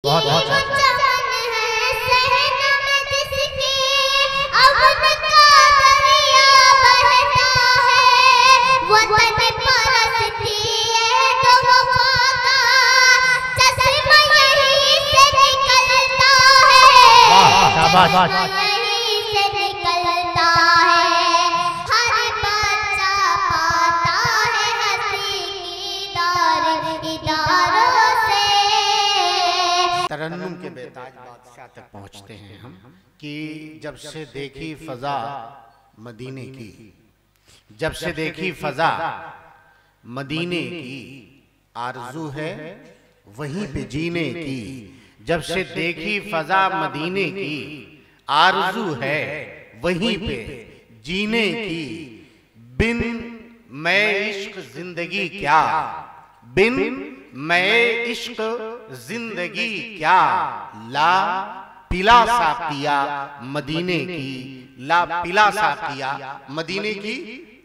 बहुत बहुत शाबाश। तरन्नुम के बेताज बादशाह तक पहुंचते हैं हम कि जब से देखी फजा मदीने की, जब से देखी फजा मदीने की, आरज़ू है वहीं पे जीने की। जब से देखी फजा मदीने की, आरज़ू है वहीं पे जीने की। बिन मैं इश्क जिंदगी क्या, बिन मैं इश्क जिंदगी क्या, ला पिला साकिया मदीने की, ला पिला साकिया मदीने की।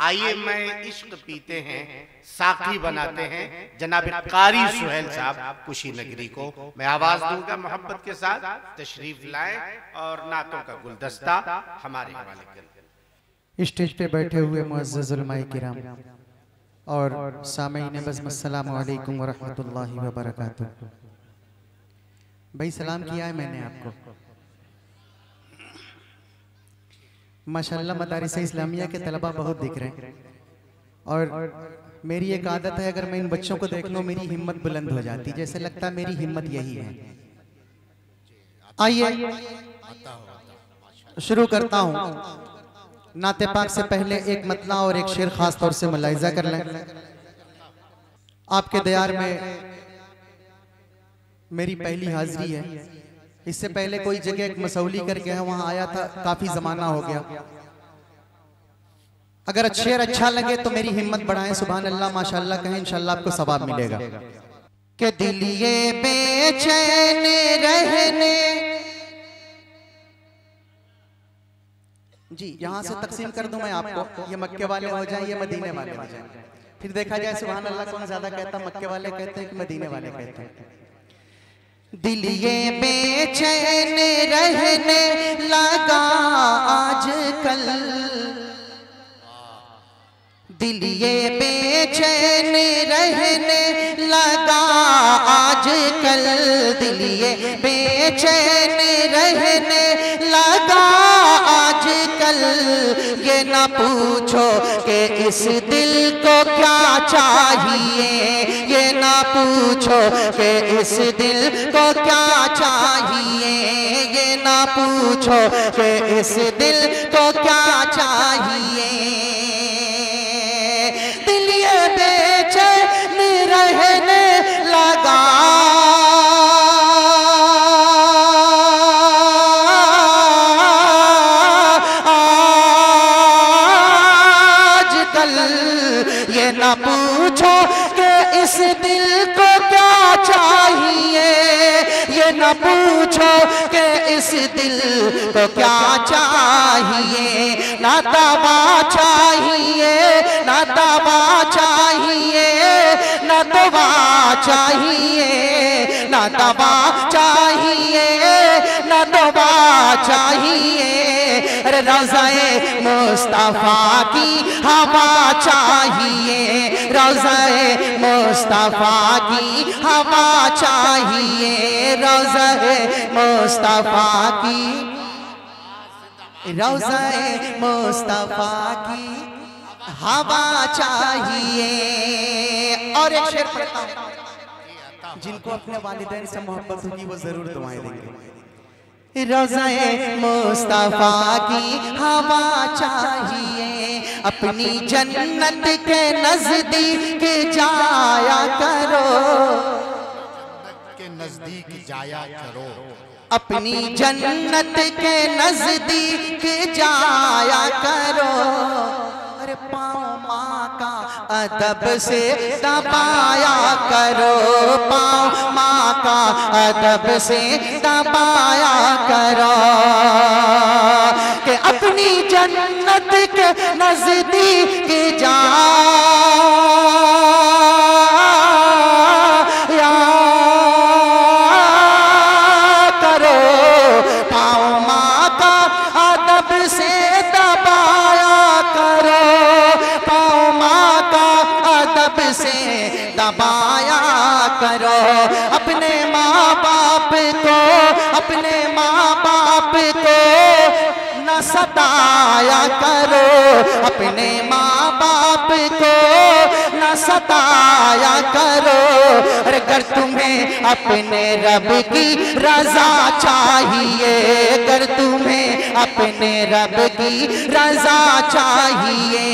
आइए मैं इश्क पीते हैं, साकी बनाते हैं जनाब कारी सुहेल साहब कुशीनगरी को। मैं आवाज दूंगा, मोहब्बत के साथ तशरीफ लाएं और नातों का गुलदस्ता हमारे हवाले करें। स्टेज पे बैठे हुए मुअज़्ज़ज़ उलमाए किराम और सामीन बज़्म, अस्सलामु अलैकुम व रहमतुल्लाहि व बरकातुहू। भाई सलाम किया है मैंने आपको। माशाअल्लाह मदारिस इस्लामिया के तलबा बहुत दिख रहे हैं और मेरी एक आदत है, अगर मैं इन बच्चों को देख लूं मेरी हिम्मत बुलंद हो जाती, जैसे लगता है मेरी हिम्मत यही है। आइए शुरू करता हूं। नाते पाक से पहले एक मतला और एक शेर खास तौर से मुलाहिजा कर लें। आपके दयार में मेरी पहली हाजिरी है। इससे पहले कोई जगह एक मसौली करके है, वहां आया था, काफी जमाना हो गया। अगर शेर अच्छा लगे तो मेरी हिम्मत बढ़ाएं, सुभान अल्लाह माशाअल्लाह कहें, इंशाअल्लाह आपको सवाब मिलेगा। के दिल ये बेचैन रहने जी, यहाँ से तकसीम कर दूं मैं आपको, ये मक्के वाले हो जाएं, ये मदीने वाले हो जाएं, फिर देखा जाए सुभान अल्लाह कौन ज्यादा कहता, मक्के वाले कहते हैं कि मदीने वाले कहते हैं। दिल ये बेचैन रहने लगा आजकल, दिल ये बेचैन रहने लगा आजकल, दिल ये बेचैन रहने लगा आजकल। ये ना पूछो कि इस दिल को क्या चाहिए, ये ना पूछो कि इस दिल को क्या चाहिए, ये ना पूछो कि इस दिल को क्या चाहिए। दिल ये बेचैन रहने लगा ये ना पूछो कि इस दिल को क्या चाहिए, ये ना पूछो कि इस दिल को क्या चाहिए। ना दवा चाहिए, ना दवा चाहिए, ना दवा चाहिए, ना दवा चाहिए, ना दवा चाहिए। अरे रज़ाए मुस्तफा की हवा चाहिए, रज़ाए मुस्तफा की हवा चाहिए, रज़ाए मुस्तफा की, रज़ाए मुस्तफा की हवा चाहिए। और एक शेर पढ़ता हूं, जिनको अपने वालिदैन से मोहब्बत होगी वो जरूर दुआएं देंगे। रज़ाए मुस्तफा की हवा चाहिए, अपनी जन्नत के नजदीक जाया करो, के नजदीक जाया करो, अपनी जन्नत के नजदीक जाया करो। अरे पाँव माँ का अदब से दबाया करो, पाँव माँ का अदब से दबाया करो, कि अपनी जन्नत के नजदीक जाया को, अपने माँ बाप को न सताया करो, अपने माँ बाप को न सताया करो। अरे अगर तुम्हें अपने रब की रजा चाहिए, अगर तुम्हें अपने रब की रजा चाहिए,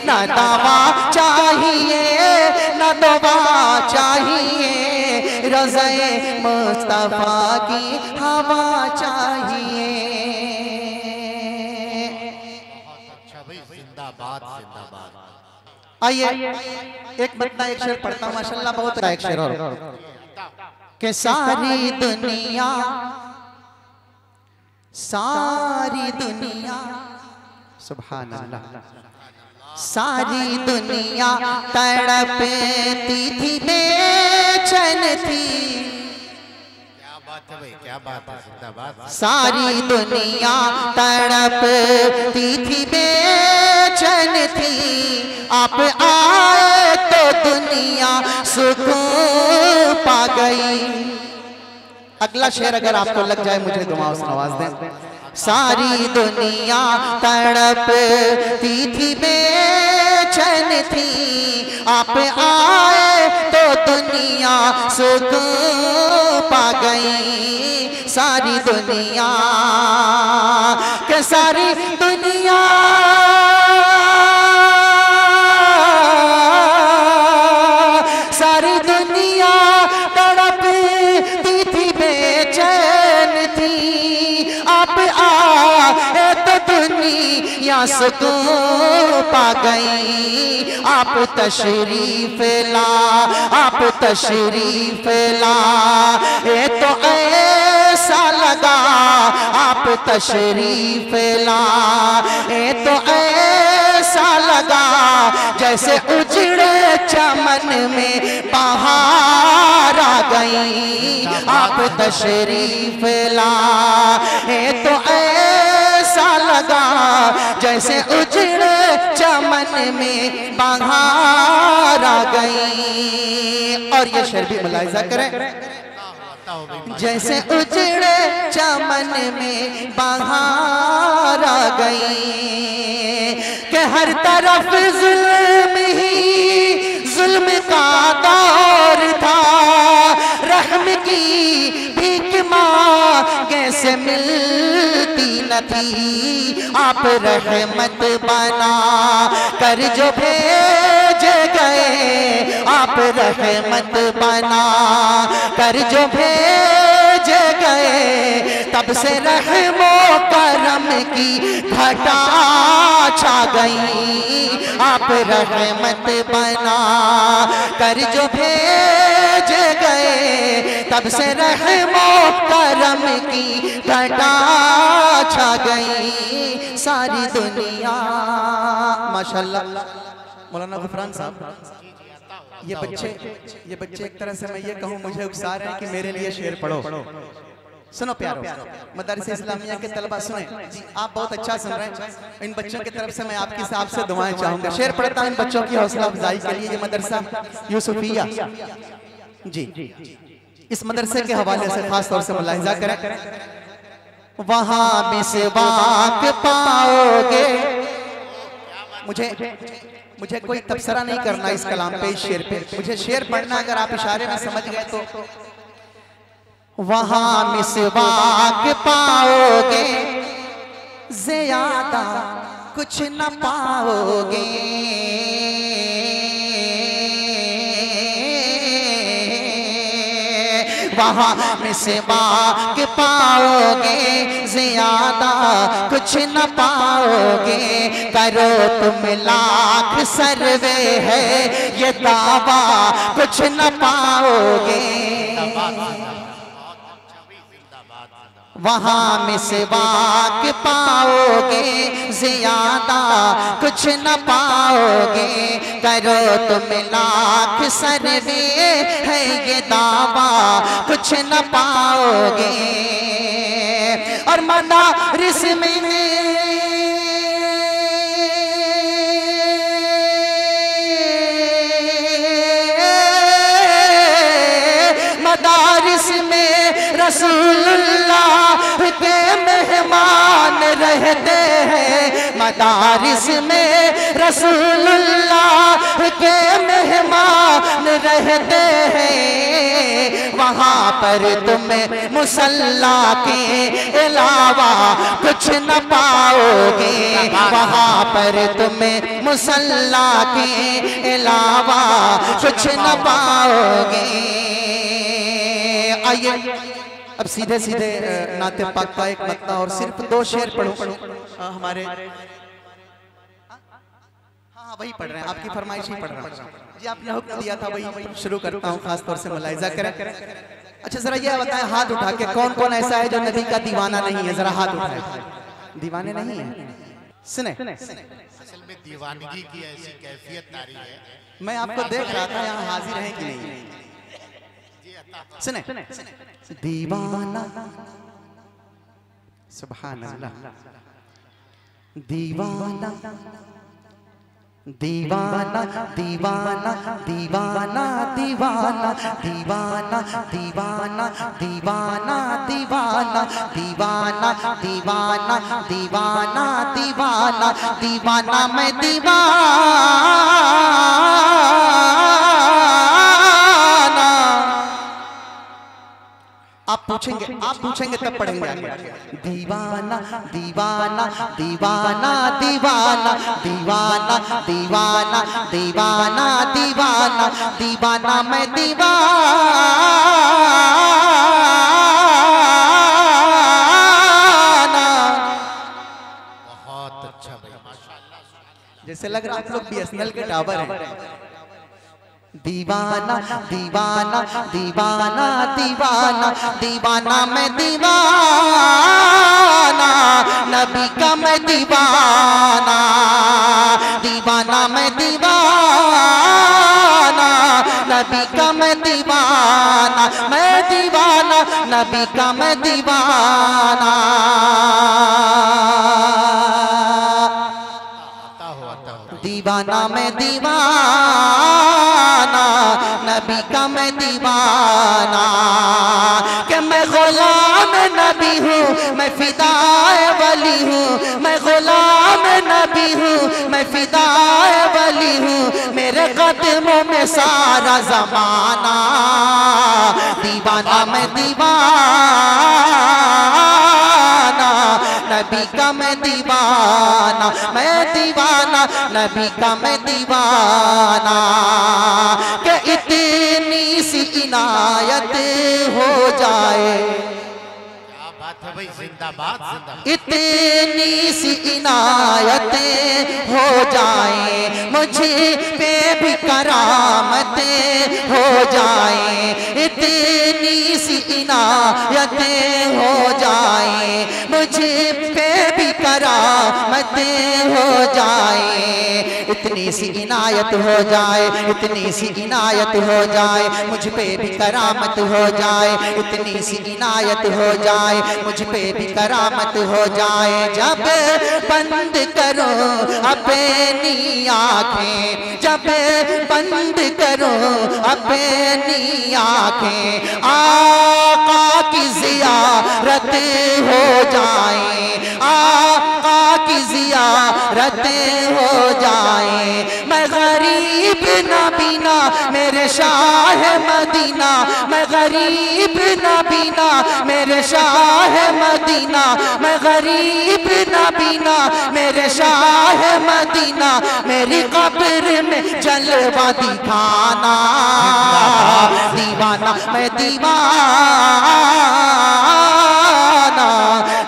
न दवा चाहिए न दवा चाहिए, रज़ाए मुस्तफा की हवा चाहिए। जिंदाबाद जिंदाबाद। आइए एक बतना एक शेर पढ़ता हूँ, माशाल्लाह बहुत रहा एक शेर और कि सारी दुनिया सुभान अल्लाह, सारी दुनिया तड़पती थी बेचैन थी, क्या बात है भाई, क्या बात है, जिंदाबाद। सारी दुनिया तड़पती थी बेचैन थी, आप आए तो दुनिया सुकून पा गई। अगला शेर अगर आपको लग जाए मुझे दुआओं से नवाज दें। सारी दुनिया तड़पती थी बेचैन थी, आप आए तो दुनिया सुकून पा गई। सारी दुनिया के सारी दुनिया सारी दुनिया तड़पती थी बेचैन थी, आप आए तो दुनिया सुकून पा गई। आप तशरीफ ला, आप तशरीफ ला, ये तो ऐसा लगा, आप तशरीफ ला, ये तो ऐसा लगा जैसे उजड़े चमन में बहार आ गई। आप तशरीफ ला, ये तो ऐसा लगा जैसे उजड़े चमन में बहार आ गई। और ये शेर भी मुलाहिजा करें, जैसे उजड़े चमन में बहार आ गई कि हर तरफ जुल्म ही जुल्म का दौर था, रहम की भीख मांगे से मिलती न थी। आप रहमत बना कर जो भेजे गए, आप रहमत बना कर जो भेजे गए, तब से रहमो करम की घटा छा गई। आप रहमत बना कर जो भेजे गए, तब से रहमो करम की घटा छा गई। सारी दुनिया माशाल्लाह। मौलाना गुफरान साहब, ये बच्चे एक तरह से मैं ये कहूँ मुझे उकसा रहे हैं कि मेरे लिए शेर पढ़ो। सुनो प्यारो, मदरसे इस्लामिया के तलबा सुने, आप बहुत अच्छा सुन रहे हैं। इन बच्चों की तरफ से मैं आपकी साहब से दुआएं चाहूंगा। शेर पढ़ता हूं इन बच्चों की हौसला अफजाई के लिए। ये मदरसा यूसुफिया जी, इस मदरसे के हवाले से खास तौर से मुलाहिजा करें। वहां मिसवाक पाओगे, मुझे कोई तबसरा नहीं करना इस कलाम पे, इस शेर पे। मुझे शेर पढ़ना, अगर आप इशारे में समझ गए तो। वहां मिसवाक पाओगे, ज्यादा कुछ न पाओगे। वहां मिसवाक पाओगे, ज्यादा कुछ न पाओगे। करो तुम लाख सर्वे है ये दावा, कुछ न पाओगे। वहां मिसवाक पाओगे, ज्यादा कुछ न पाओगे। करो तुम लाख सर्वे है ये दावा, कुछ न पाओगे। और मदारिस में रसूलुल्लाह के मेहमान रहते हैं, मदारिस में रसूलुल्लाह के मेहमान रहते हैं, वहाँ पर तुम्हें मुसल्ला के अलावा कुछ न पाओगे, वहाँ पर तुम्हें मुसल्ला के अलावा कुछ न पाओगे। आइए अब सीधे सीधे नाते पाक का एक मत्ता और सिर्फ 2 शेर पढ़ो हमारे। हाँ वही पढ़ रहे हैं, आपकी फरमाइश ही पढ़ रहा हूँ जी, आपने हुक्म दिया था वही शुरू करता हूँ, खास तौर से मुलाहिजा करें। अच्छा जरा ये बताएं हाथ उठा के कौन कौन ऐसा है जो नबी का दीवाना नहीं है, जरा हाथ उठाए। दीवाने नहीं है? सुने असल में दीवानगी की ऐसी कैफियत तारी है, मैं आपको देख रहा था यहाँ हाजिर है कि नहीं। सुने दीवाना, सुभान अल्लाह, दीवाना दीवाना दीवाना दीवाना दीवाना दीवाना दीवाना दीवाना दीवाना दीवाना दीवाना दीवाना दीवाना दीवाना मैं दीवाना। आप पूछेंगे तब पढ़ेंगे। दीवाना दीवाना दीवाना दीवाना दीवाना दीवाना दीवाना दीवाना दीवाना मैं दीवाना। बहुत अच्छा भाई, माशाअल्लाह। जैसे लग रहा है आप लोग BSNL के टावर हैं। दीवाना दीवाना दीवाना दीवाना दीवाना मैं दीवाना, नबी का मैं दीवाना, दीवाना मैं दीवाना, नबी का मैं दीवाना, मैं दीवाना, नबी का मैं दीवाना। दीवाना मैं दीवाना, नबी का मैं दीवाना, कि मैं गुलाम नबी हूँ, मैं फिदाए वली हूँ, मैं गुलाम नबी हूँ, मैं फिदाए वली हूँ, मेरे कदमों में सारा जमाना। दीवाना मैं दीवाना, नबी का मैं दीवाना, मैं दीवाना, नबी का मैं दीवाना, कि इतनी सी इनायत हो जाए। क्या बात है भाई, जिंदाबाद जिंदाबाद। इतनी सी इनायत हो जाए, मुझे पे भी करामत हो जाए, इतनी सी इनायत हो जाए, मुझे पे भी करामत हो जाए, इतनी सी इनायत हो जाए, इतनी सी इनायत हो जाए, मुझ पे भी करामत हो जाए, इतनी सी इनायत हो जाए, मुझ पे भी करामत हो जाए। जब बंद करो अपनी आँखें, जब बंद करो अपनी आँखें, आका की ज़ियारत हो जाए, आका की ज़ियारत हो जाए। मैं गरीब नबीना मेरे शाह मदीना, मैं गरीब नबीना मेरे शाह मदीना, मैं गरीब नबीना मेरे शाह मदीना, मेरी कब्र में जलवा दिखाना। दीवाना मैं दीवाना,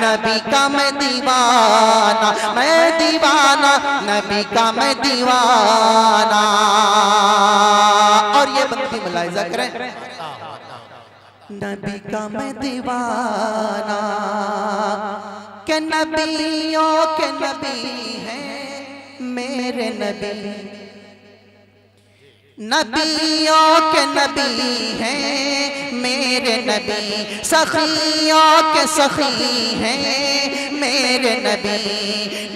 नबी का मैं दीवाना, मैं दीवाना, नबी का मैं दीवाना। और ये बंदी मुलाहिजा करें, नबी का मैं दीवाना, के नबियों के नबी हैं मेरे नबी, नबियों के नबी हैं मेरे नबी, सखियों के सखी हैं मेरे नबी,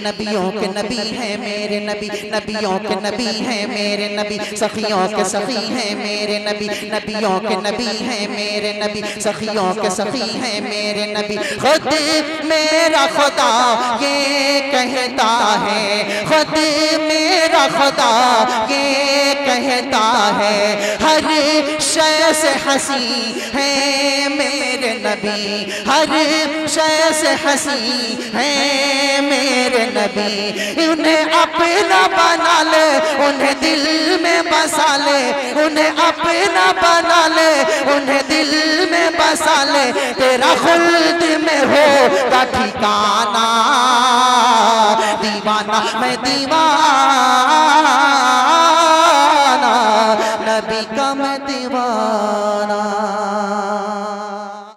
नबियों के नबी हैं मेरे नबी, नबियों के नबी हैं मेरे नबी, सखियों के सखी हैं मेरे नबी, नबियों के नबी हैं मेरे नबी, सखियों के सखी हैं मेरे नबी। खुद मेरा खुदा ये कहता है, खुद मेरा खुदा ये कहता है, हर शय से हंसी है मेरे नबी, हर शय से हंसी है मेरे नबी। उन्हें अपना बना ले, उन्हें दिल में बसा ले, उन्हें अपना बना ले, उन्हें दिल में बसा ले, तेरा खुल्द में होगा ठिकाना। दीवाना मैं दीवाना, नबी का मैं दीवाना।